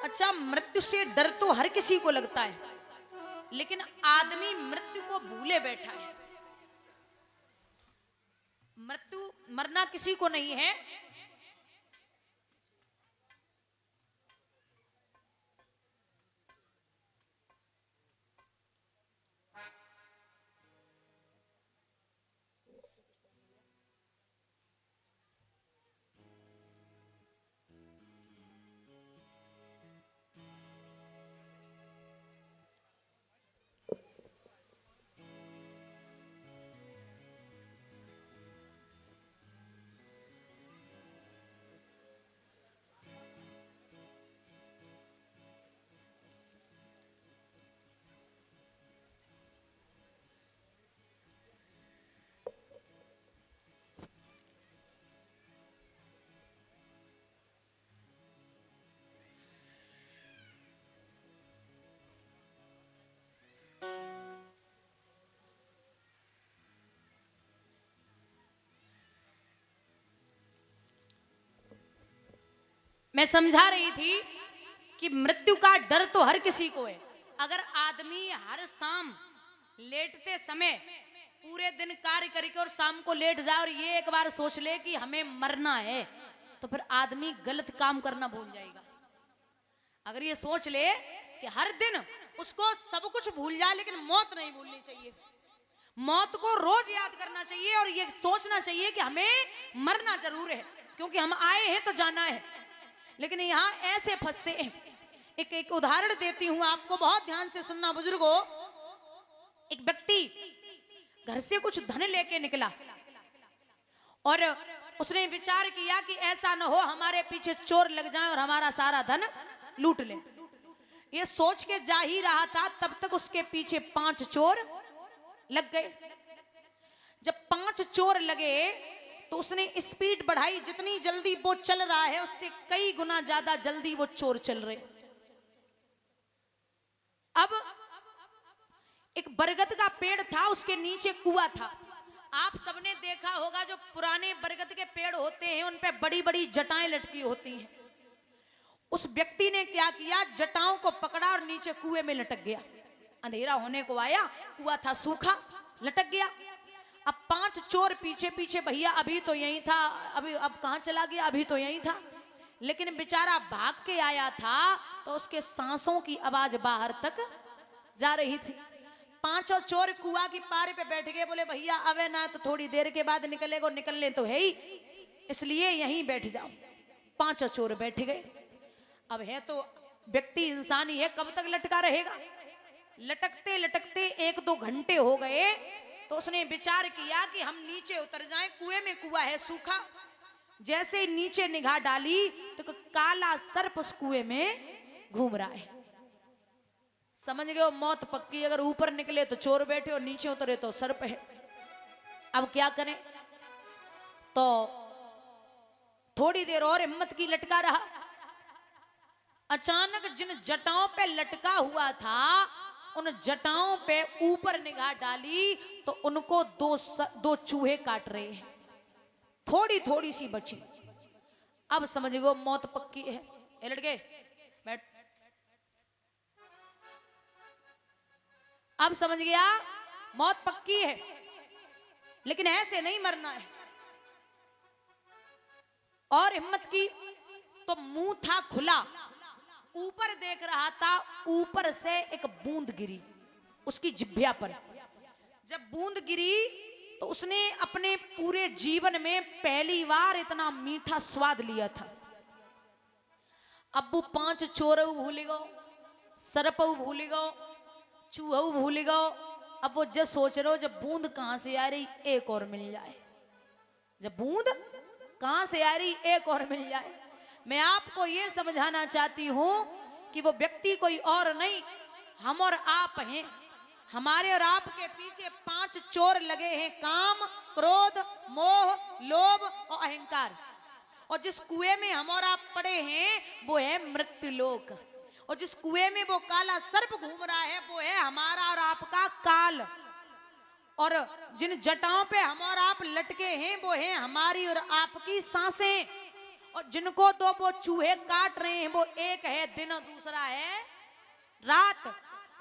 अच्छा, मृत्यु से डर तो हर किसी को लगता है, लेकिन आदमी मृत्यु को भूले बैठा है। मृत्यु मरना किसी को नहीं है। मैं समझा रही थी कि मृत्यु का डर तो हर किसी को है। अगर आदमी हर शाम लेटते समय पूरे दिन कार्य करके और शाम को लेट जाए और ये एक बार सोच ले कि हमें मरना है, तो फिर आदमी गलत काम करना भूल जाएगा। अगर ये सोच ले कि हर दिन उसको सब कुछ भूल जाए लेकिन मौत नहीं भूलनी चाहिए, मौत को रोज याद करना चाहिए और ये सोचना चाहिए कि हमें मरना जरूर है, क्योंकि हम आए हैं तो जाना है। लेकिन यहाँ ऐसे फंसते हैं। एक उदाहरण देती हूं आपको, बहुत ध्यान से सुनना बुजुर्गों। एक व्यक्ति घर से कुछ धन लेके निकला और उसने विचार किया कि ऐसा न हो हमारे पीछे चोर लग जाए और हमारा सारा धन लूट ले। ये सोच के जा ही रहा था, तब तक उसके पीछे 5 चोर लग गए। जब 5 चोर लगे तो उसने स्पीड बढ़ाई, जितनी जल्दी वो चल रहा है उससे कई गुना ज्यादा जल्दी वो चोर चल रहे। अब एक बरगद का पेड़ था, उसके नीचे कुआं था। आप सबने देखा होगा जो पुराने बरगद के पेड़ होते हैं उन पे बड़ी बड़ी जटाएं लटकी होती हैं। उस व्यक्ति ने क्या किया, जटाओं को पकड़ा और नीचे कुएं में लटक गया। अंधेरा होने को आया, कुआं था सूखा, लटक गया। अब 5 चोर पीछे पीछे, भैया अभी तो यहीं था, अभी अब कहां चला गया, अभी तो यहीं था। लेकिन बेचारा भाग के आया था तो उसके सांसों की आवाज बाहर तक जा रही थी। 5 चोर कुआं की पार पे बैठ गए, बोले भैया अवे ना तो थोड़ी देर के बाद निकलेगो, निकलने तो है ही, इसलिए यहीं बैठ जाओ। 5 चोर बैठ गए। अब है तो व्यक्ति इंसान ही है, कब तक लटका रहेगा। लटकते लटकते 1-2 घंटे हो गए तो उसने विचार किया कि हम नीचे उतर जाएं, कुएं में कुआं है सूखा। जैसे ही नीचे निगाह डाली तो काला सर्प उस कुएं में घूम रहा है। समझ गए, मौत पक्की। अगर ऊपर निकले तो चोर बैठे और नीचे उतरे तो सर्प है। अब क्या करें, तो थोड़ी देर और हिम्मत की, लटका रहा। अचानक जिन जटाओं पे लटका हुआ था उन जटाओं पे ऊपर निगाह डाली तो उनको 2 चूहे काट रहे हैं। थोड़ी थोड़ी सी बची। अब समझ गो मौत पक्की है। ए लड़के बैठ। अब समझ गया मौत पक्की है, लेकिन ऐसे नहीं मरना है। और हिम्मत की तो मुंह था खुला, ऊपर देख रहा था। ऊपर से एक बूंद गिरी उसकी जिह्वा पर। जब बूंद गिरी तो उसने अपने पूरे जीवन में पहली बार इतना मीठा स्वाद लिया था। अब वो 5 चोर भूल गो, सर्प भूल गो, चूहा भूल गो। अब वो जब सोच रहे हो जब बूंद कहां से आ रही, एक और मिल जाए। जब बूंद कहां से आ रही, एक और मिल जाए। मैं आपको ये समझाना चाहती हूं कि वो व्यक्ति कोई और नहीं, हम और आप हैं। हमारे और आपके पीछे 5 चोर लगे हैं, काम, क्रोध, मोह, लोभ और अहंकार। और जिस कुएं में हम और आप पड़े हैं वो है मृत्युलोक। और जिस कुएं में वो काला सर्प घूम रहा है वो है हमारा और आपका काल। और जिन जटाओं पे हम और आप लटके हैं वो है हमारी और आपकी सांसें। और जिनको तो वो चूहे काट रहे हैं वो एक है दिन और दूसरा है रात,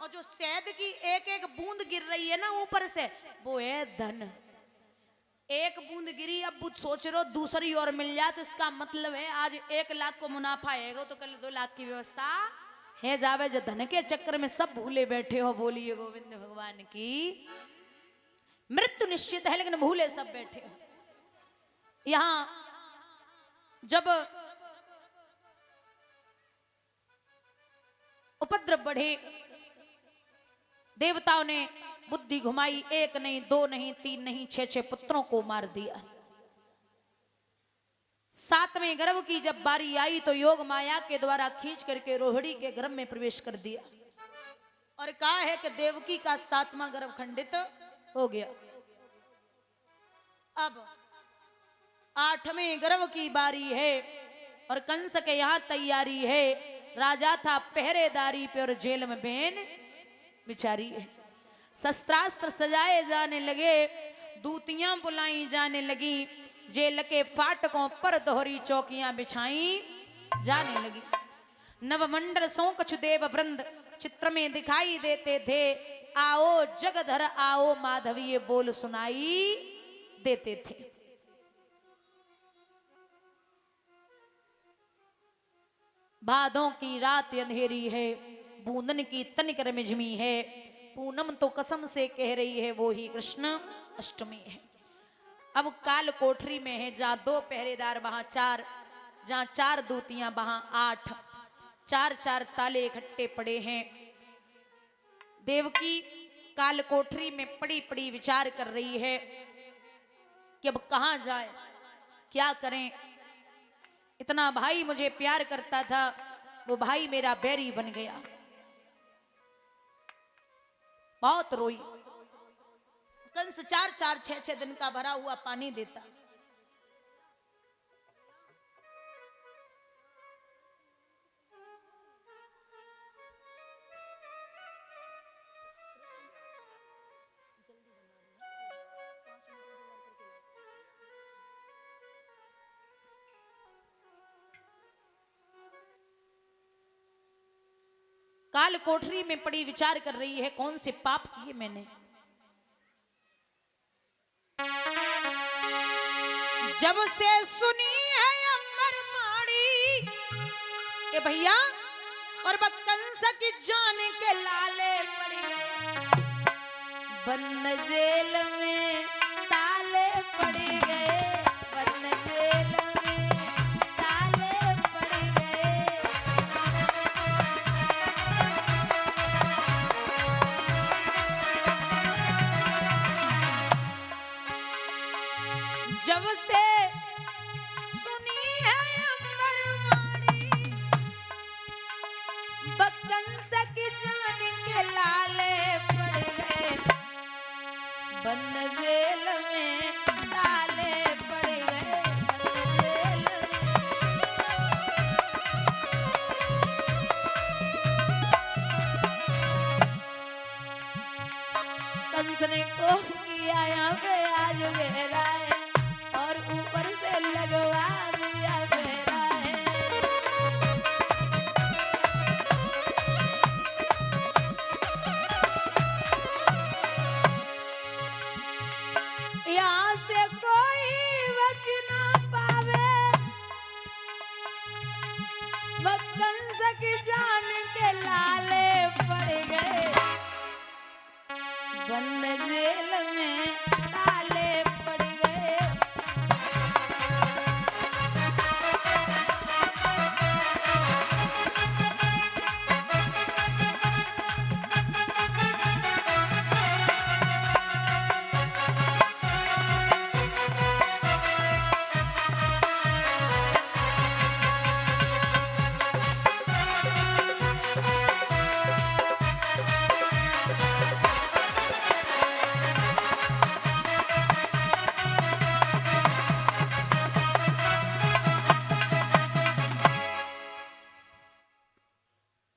और जो शहद की एक एक बूंद गिर रही है ना ऊपर से वो है धन। एक बूंद गिरी, अब सोच रहे हो दूसरी और मिल जाए तो इसका मतलब है आज 1 लाख को मुनाफा आएगा तो कल 2 लाख की व्यवस्था है जावे। जो धन के चक्कर में सब भूले बैठे हो, बोलिए गोविंद भगवान की। मृत्यु निश्चित है लेकिन भूले सब बैठे हो। यहां जब उपद्रव बढ़े, देवताओं ने बुद्धि घुमाई, 1 नहीं 2 नहीं 3 नहीं 6 पुत्रों को मार दिया। 7वें गर्भ की जब बारी आई तो योग माया के द्वारा खींच करके रोहिणी के गर्भ में प्रवेश कर दिया और कहा है कि देवकी का 7वां गर्भ खंडित हो गया। अब 8वें गर्भ की बारी है और कंस के यहां तैयारी है। राजा था पहरेदारी पे और जेल में बहन बिचारी है। शस्त्रास्त्र सजाए जाने लगे, दूतियां बुलाई जाने लगी, जेल के फाटकों पर दोहरी चौकियां बिछाई जाने लगी। नवमंडल सो कछु देव वृंद चित्र में दिखाई देते थे, आओ जगधर आओ माधवी बोल सुनाई देते थे। भादों की रात अंधेरी है, बूंदन की तनिक रिमझिमी है, पूनम तो कसम से कह रही है वो ही कृष्ण अष्टमी है। अब काल कोठरी में है, जहां 2 पहरेदार वहां 4, जहां 4 दूतियां वहां 8, 4 ताले इकट्ठे पड़े हैं। देवकी काल कोठरी में पड़ी पड़ी विचार कर रही है कि अब कहां जाए, क्या करें। इतना भाई मुझे प्यार करता था, वो भाई मेरा बैरी बन गया। बहुत रोई। कंस 4 6 दिन का भरा हुआ पानी देता। काल कोठरी में पड़ी विचार कर रही है कौन से पाप किए मैंने। जब से सुनी है अमर बाणी के भैया और कंस की जान के लाले पड़े, बंद जेल में ताले पड़ गए, बंद जेल में ताले पड़ गए। जब से सुनी है अमरवाणी, कंस की जान के लाले पड़ गए, बंद जेल में ताले पड़ गए, बंद जेल में। कंस ने को किया यहाँ पे आज मेरा है और ऊपर से लगवा दिया मेरा है। यहाँ से कोई बच ना पावे, वो कंस की जान के लाले पड़ गए, बंद जेल में ताले पड़ गए।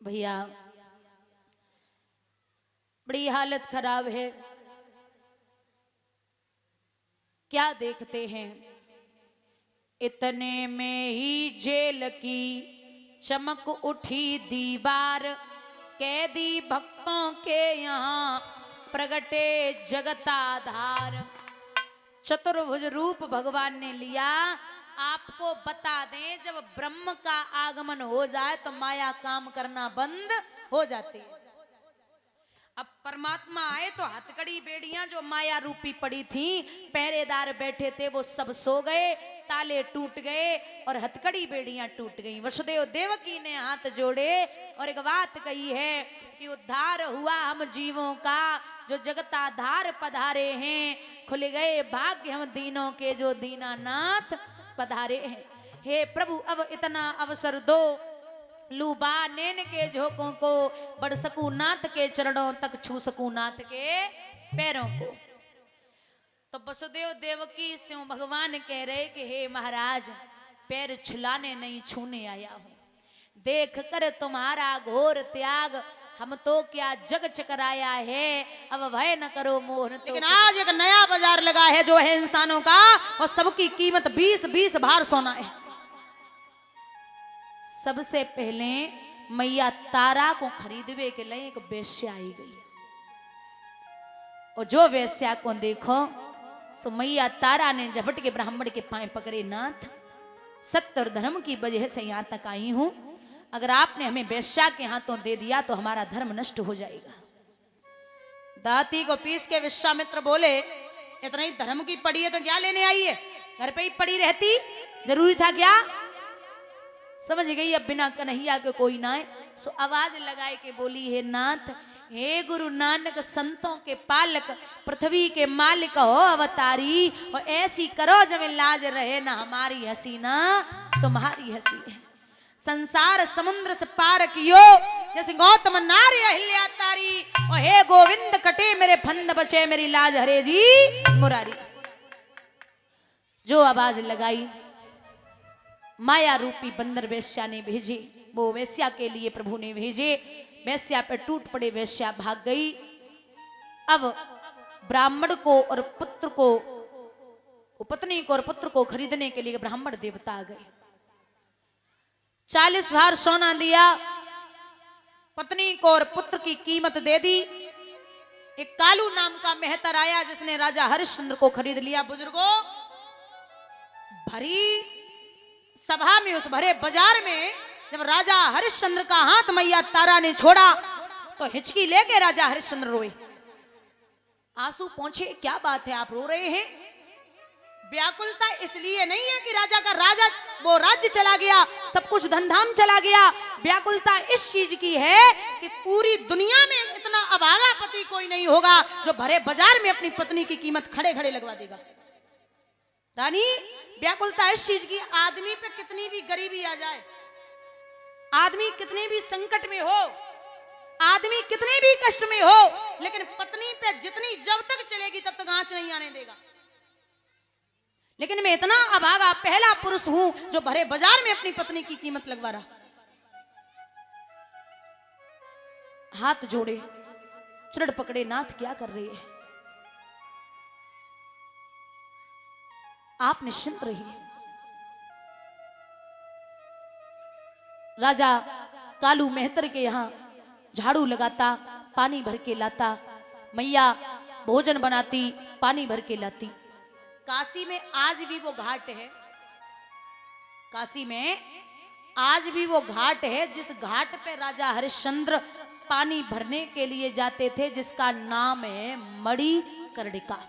भैया बड़ी हालत खराब है। क्या देखते हैं, इतने में ही जेल की चमक उठी दीवार, कैदी भक्तों के यहाँ प्रगटे जगताधार। चतुर्भुज रूप भगवान ने लिया। आपको बता दें, जब ब्रह्म का आगमन हो जाए तो माया काम करना बंद हो जाती है। अब परमात्मा आए तो हथकड़ी बेड़ियां जो माया रूपी पड़ी थी, पहरेदार बैठे थे, वो सब सो गए, ताले टूट गए और हथकड़ी बेड़ियां टूट गई। वसुदेव देवकी ने हाथ जोड़े और एक बात कही है कि उद्धार हुआ हम जीवों का, जो जगताधार पधारे हैं, खुल गए भाग्य हम दीनों के, जो दीनानाथ पधारे हैं। हे प्रभु, अब इतना अवसर दो, लूबा नैन के झोंकों को बढ़ सकूं नाथ के चरणों तक, छू सकूं नाथ के पैरों को। तो वसुदेव देवकी से भगवान कह रहे कि हे महाराज, पैर छुलाने नहीं छूने आया हूं, देख कर तुम्हारा घोर त्याग, हम तो क्या जग चकराया है, अब भय न करो मोहन। तो लेकिन आज एक नया बाजार लगा है जो है इंसानों का, और सबकी कीमत 20-20 भार सोना है। सबसे पहले मैया तारा को खरीदवे के लिए एक वेश्या आई गई, और जो वेश्या को देखो सो मैया तारा ने झपट के ब्राह्मण के पांव पकड़े, नाथ सत्य और धर्म की वजह से यहां तक आई हूं, अगर आपने हमें वेश्या के हाथों दे दिया तो हमारा धर्म नष्ट हो जाएगा। दाती को पीस के विश्वामित्र बोले, इतना ही धर्म की पड़ी है तो क्या लेने आई है, घर पे ही पड़ी रहती, जरूरी था क्या। समझ गई, अब बिना कन्हैया के कोई ना है। सो आवाज लगाए के बोली, हे नाथ, हे गुरु नानक संतों के पालक, पृथ्वी के मालिक हो अवतारी, और ऐसी करो जब लाज रहे ना हमारी हंसी ना तुम्हारी हंसी है। संसार समुद्र से पार कियो जैसे गौतम नारी अहिल्या तारी, और हे गोविंद कटे मेरे फंद बचे मेरी लाज हरे जी मुरारी। जो आवाज लगाई माया रूपी बंदर वेश्या ने भेजी, वो वेश्या के लिए प्रभु ने भेजे। वेश्या पे टूट पड़े, वेश्या भाग गई। अब ब्राह्मण को और पुत्र को, पत्नी को और पुत्र को खरीदने के लिए ब्राह्मण देवता आ गए। 40 भार सोना दिया, पत्नी को और पुत्र की कीमत दे दी। एक कालू नाम का मेहतर आया जिसने राजा हरिश्चंद्र को खरीद लिया। बुजुर्गों, भरी सभा में, उस भरे बाजार में जब राजा हरिश्चंद्र का हाथ मैया तारा ने छोड़ा तो हिचकी लेके राजा हरिश्चंद्र रोए, आंसू पहुंचे। क्या बात है, आप रो रहे हैं? व्याकुलता इसलिए नहीं है कि राजा का वो राज्य चला गया, सब कुछ धनधाम चला गया। व्याकुलता इस चीज की है कि पूरी दुनिया में इतना अभागा पति कोई नहीं होगा जो भरे बाजार में अपनी पत्नी की कीमत खड़े खड़े लगवा देगा। रानी, व्याकुलता इस चीज की, आदमी पे कितनी भी गरीबी आ जाए, आदमी कितने भी संकट में हो, आदमी कितने भी कष्ट में हो, लेकिन पत्नी पे जितनी जब तक चलेगी तब तक आंच नहीं आने देगा। लेकिन मैं इतना अभागा पहला पुरुष हूं जो भरे बाजार में अपनी पत्नी की कीमत लगवा रहा। हाथ जोड़े, चरण पकड़े, नाथ क्या कर रही है? आप निश्चिंत रहिए। राजा कालू मेहतर के यहां झाड़ू लगाता, पानी भर के लाता, मैया भोजन बनाती, पानी भर के लाती। काशी में आज भी वो घाट है, काशी में आज भी वो घाट है जिस घाट पे राजा हरिश्चंद्र पानी भरने के लिए जाते थे, जिसका नाम है मणिकर्णिका।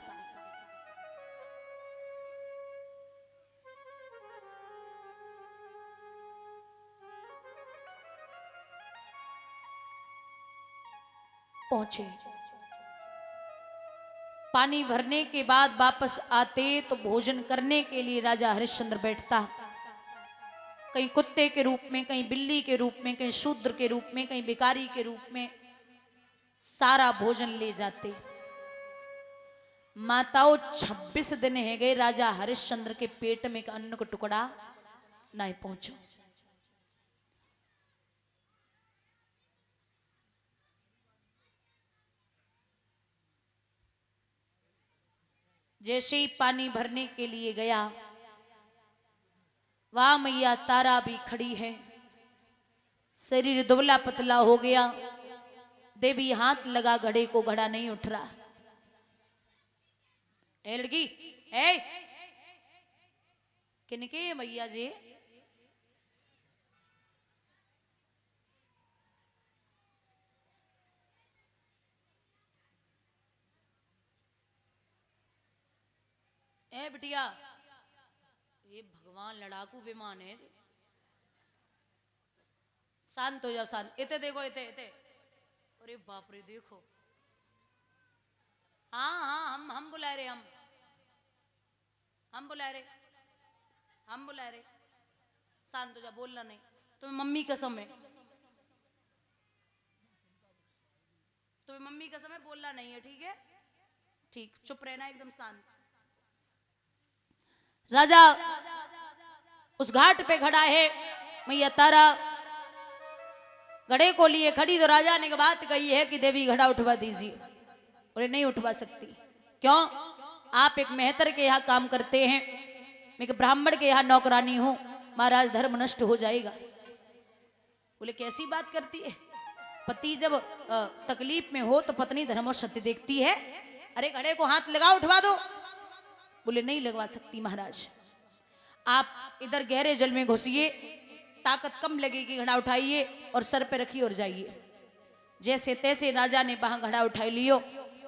पहुंचे, पानी भरने के बाद वापस आते तो भोजन करने के लिए राजा हरिश्चंद्र बैठता। कहीं कुत्ते के रूप में, कहीं बिल्ली के रूप में, कहीं शूद्र के रूप में, कहीं भिखारी के रूप में सारा भोजन ले जाते। माताओं 26 दिन है गए, राजा हरिश्चंद्र के पेट में एक अन्न का टुकड़ा नहीं पहुंचा। जैसे ही पानी भरने के लिए गया, वाह मैया तारा भी खड़ी है, शरीर दुबला पतला हो गया, देवी हाथ लगा घड़े को, घड़ा नहीं उठ रहा। ए लड़की, ए किनके मैया जी? ए बिटिया, ये भगवान लड़ाकू विमान है। शांत हो जाओ, शांत। इते देखो, इते इते, अरे बाप रे देखो। हाँ हाँ, हम बुला रहे, हम बुला रहे, हम बुला रहे। शांत हो जा, बोलना नहीं। तुम्हें मम्मी कसम है, तुम्हें मम्मी कसम है, बोलना नहीं है, ठीक है? ठीक, चुप रहना, एकदम शांत। राजा उस घाट पे खड़ा है, मैया तारा घड़े को लिए खड़ी। तो राजा ने बात कही है कि देवी घड़ा उठवा दीजिए। बोले नहीं उठवा सकती। क्यों? आप एक मेहतर के यहाँ काम करते हैं, मैं एक ब्राह्मण के यहाँ नौकरानी हूं, महाराज धर्म नष्ट हो जाएगा। बोले कैसी बात करती है? पति जब तकलीफ में हो तो पत्नी धर्म और सत्य देखती है। अरे घड़े को हाथ लगाओ, उठवा दो। बोले नहीं लगवा सकती महाराज, आप इधर गहरे जल में घुसिए, ताकत कम लगेगी, घड़ा उठाइए और सर पे रखिए और जाइए। जैसे तैसे राजा ने वहां घड़ा उठाई लियो,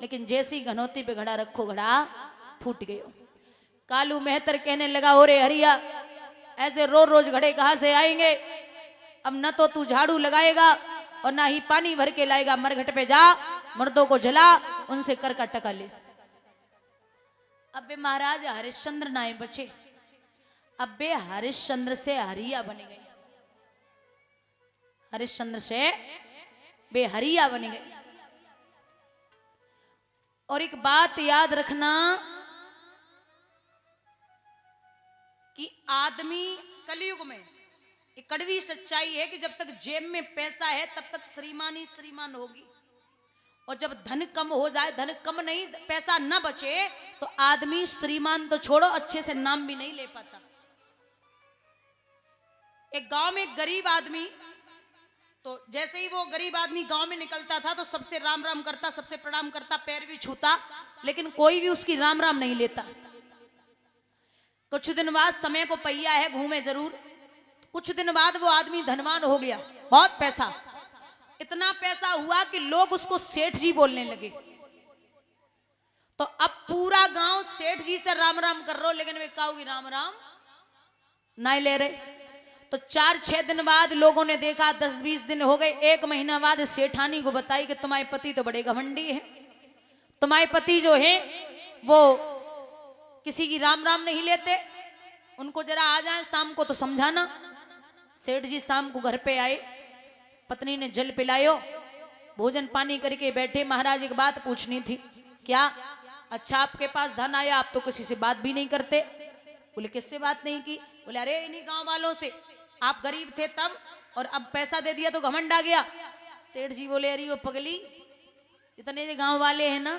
लेकिन जैसी घनौती पे घड़ा रखो, घड़ा फूट गयो। कालू मेहतर कहने लगा, ओरे हरिया, ऐसे रोज रोज घड़े कहां से आएंगे? अब न तो तू झाड़ू लगाएगा और ना ही पानी भर के लाएगा। मरघट पे जा, मर्दों को जला, उनसे कर का टका ले। अबे महाराज हरिश्चंद्र नाए बचे, अबे हरिश्चंद्र से हरिया बन गई, हरिश्चंद्र से बेहरिया बन गई। और एक बात याद रखना कि आदमी कलयुग में एक कड़वी सच्चाई है कि जब तक जेब में पैसा है तब तक श्रीमान ही श्रीमान होगी, और जब धन कम हो जाए, धन कम नहीं, पैसा न बचे, तो आदमी श्रीमान तो छोड़ो, अच्छे से नाम भी नहीं ले पाता। एक गांव में एक गरीब आदमी, तो जैसे ही वो गरीब आदमी गांव में निकलता था तो सबसे राम राम करता, सबसे प्रणाम करता, पैर भी छूता, लेकिन कोई भी उसकी राम राम नहीं लेता। कुछ दिन बाद, समय को पहिया है, घूमे जरूर, कुछ दिन बाद वो आदमी धनवान हो गया, बहुत पैसा, इतना पैसा हुआ कि लोग उसको सेठ जी बोलने लगे। तो अब पूरा गांव सेठ जी से राम राम कर रहा हो, लेकिन वे काऊ की राम राम नहीं ले रहे। तो 4-6 दिन बाद लोगों ने देखा, 10-20 दिन हो गए, 1 महीना बाद सेठानी को बताई कि तुम्हारे पति तो बड़े घमंडी हैं, तुम्हारे पति जो है वो किसी की राम राम नहीं लेते, उनको जरा आ जाए शाम को तो समझाना। सेठ जी शाम को घर पे आए, पत्नी ने जल पिलायो, भोजन पानी करके बैठे। महाराज एक बात पूछनी थी। क्या? अच्छा आपके पास धन आया, आप तो किसी से बात भी नहीं करते। बोले किससे बात नहीं की? बोले अरे इन्हीं गांव वालों से, आप गरीब थे तब, और अब पैसा दे दिया तो घमंड आ गया। सेठ जी बोले अरे वो पगली, इतने गांव वाले हैं ना,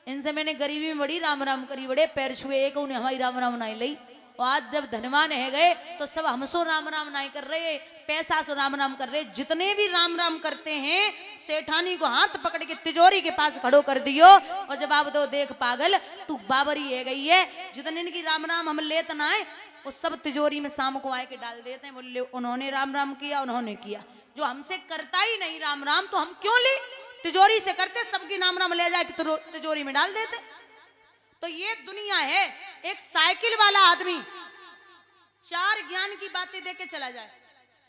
इनसे मैंने गरीबी में बड़ी राम राम करी, बड़े पैर छुए, एक उन्हें हमारी राम राम नहीं ली, और आज जब धनवान है गए तो सब हमसो राम राम नहीं कर रहे, पैसा सो राम राम कर रहे। जितने भी राम राम करते हैं, सेठानी को हाथ पकड़ के तिजोरी के पास खड़ो कर दियो और जवाब दो, देख पागल तू बाबरी है गई है, जितने इनकी राम राम हम लेते ना है वो सब तिजोरी में शाम को आए के डाल देते हैं। बोले उन्होंने राम राम किया, उन्होंने किया, जो हमसे करता ही नहीं राम राम तो हम क्यों ले? तिजोरी से करते, सबकी नाम राम ले जाए तिजोरी में डाल देते। तो ये दुनिया है। एक साइकिल वाला आदमी 4 ज्ञान की बातें दे के चला जाए,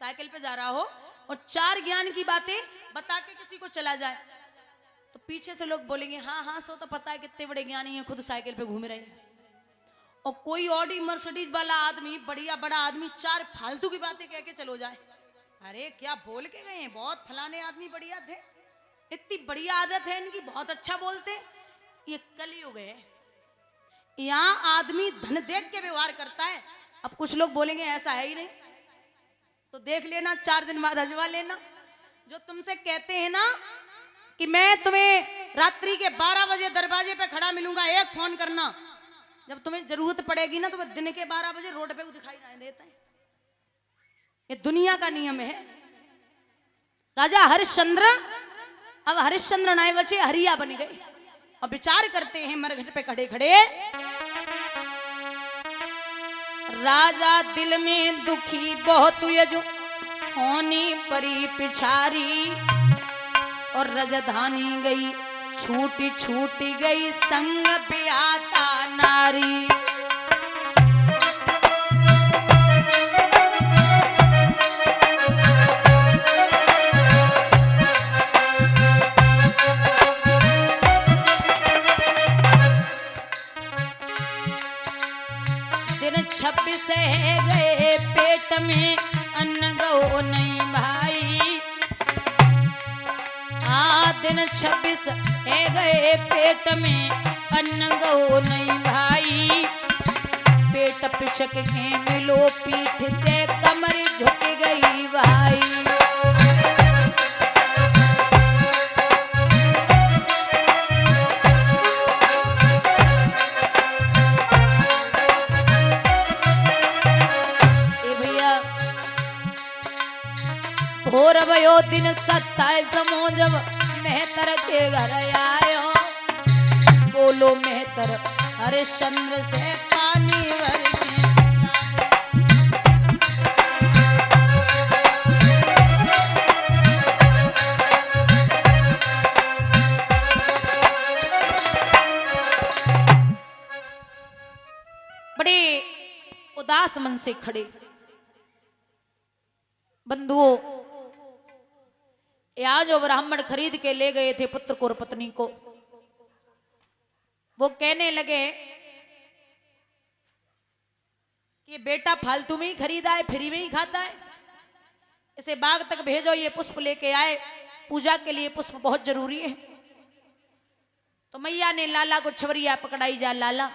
साइकिल पे जा रहा हो और 4 ज्ञान की बातें बता के किसी को चला जाए, तो पीछे से लोग बोलेंगे हाँ हाँ सो तो पता है कितने बड़े ज्ञानी हैं, खुद साइकिल पे घूम रहे हैं। और कोई ऑडी मर्सिडीज वाला आदमी, बढ़िया बड़ा आदमी, 4 फालतू की बातें कह के चलो जाए, अरे क्या बोल के गए हैं, बहुत फलाने आदमी बढ़िया थे, इतनी बढ़िया आदत है इनकी, बहुत अच्छा बोलते। ये कलयुग है, यहाँ आदमी धन देख के व्यवहार करता है। अब कुछ लोग बोलेंगे ऐसा है ही नहीं, तो देख लेना, 4 दिन बाद अजवा लेना। जो तुमसे कहते हैं ना कि मैं तुम्हें रात्रि के 12 बजे दरवाजे पे खड़ा मिलूंगा, एक फोन करना, जब तुम्हें जरूरत पड़ेगी ना तो वो दिन के 12 बजे रोड पे दिखाई नहीं देते हैं। ये दुनिया का नियम है। राजा हरिश्चंद्र, अब हरिश्चंद्र नाय बचे, हरिया बन गए। अब विचार करते हैं मरघट पे खड़े खड़े, राजा दिल में दुखी बहुत ये जो होनी परी पिछारी, और राजधानी गई छूटी छूटी गई संग ब्याता नारी। दिन 26 गए पेट में अन्न गो नहीं भाई, दिन 26 है गए पेट में अन्न गो नहीं भाई, पेट पिचक के मिलो पीठ से कमर झुक गई भाई। भोर भयो दिन 27 मोजब मेहतर के घर आयो, बोलो मेहतर हरिश्चंद्र से पानी भर के। बड़े उदास मन से खड़े बंधुओं, या जो ब्राह्मण खरीद के ले गए थे पुत्र को और पत्नी को, वो कहने लगे कि बेटा फालतू में ही खरीदा है, फ्री में ही खाता है, इसे बाग तक भेजो, ये पुष्प लेके आए, पूजा के लिए पुष्प बहुत जरूरी है। तो मैया ने लाला को छवरिया पकड़ाई, जा लाला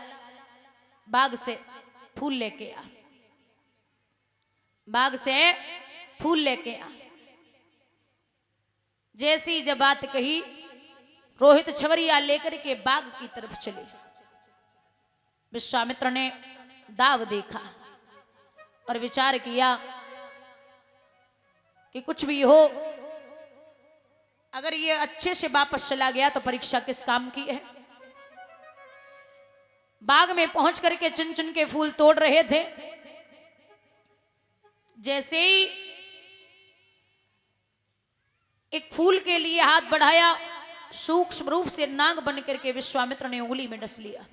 बाग से फूल लेके आ, बाग से फूल लेके आ। जैसी जब बात कही, रोहित छवरिया लेकर के बाग की तरफ चले। विश्वामित्र ने दाव देखा और विचार किया कि कुछ भी हो, अगर ये अच्छे से वापस चला गया तो परीक्षा किस काम की है। बाग में पहुंच करके चुन चुन के फूल तोड़ रहे थे। जैसे ही एक फूल के लिए हाथ बढ़ाया, सूक्ष्म रूप से नाग बन करके विश्वामित्र ने उंगली में डस लिया।